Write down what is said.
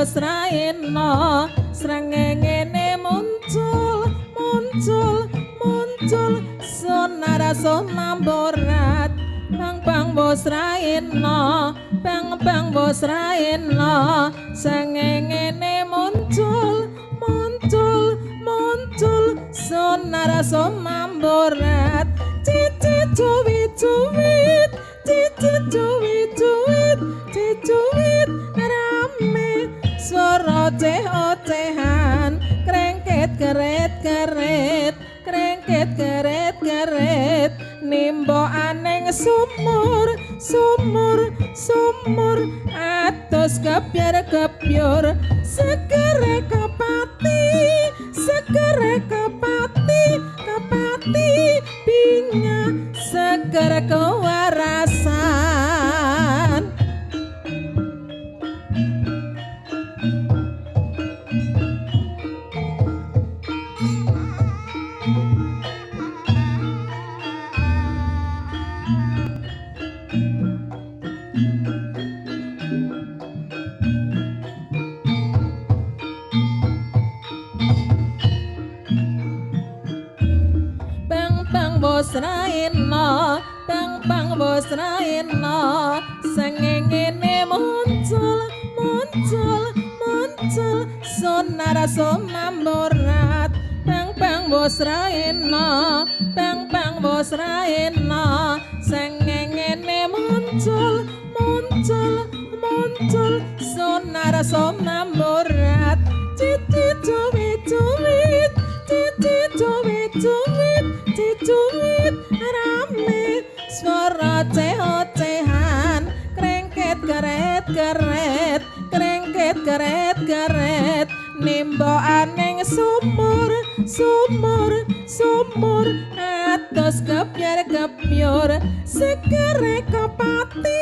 bos raina srengenge muncul sonara somamborat bang bos raina bang bos raina srengenge muncul sonara somamborat cici cuwit rame swara ocehan krengket keret nimba aneng sumur atus kepyur segere kepati pinya segera kewarasan bang bos raina sengengene muncul sonara somamborat bang bos raina sengengene muncul sonara somamborat cici cuwit rame swara ocehan krengket keret nimba aneng sumur atus kepyur segere kepati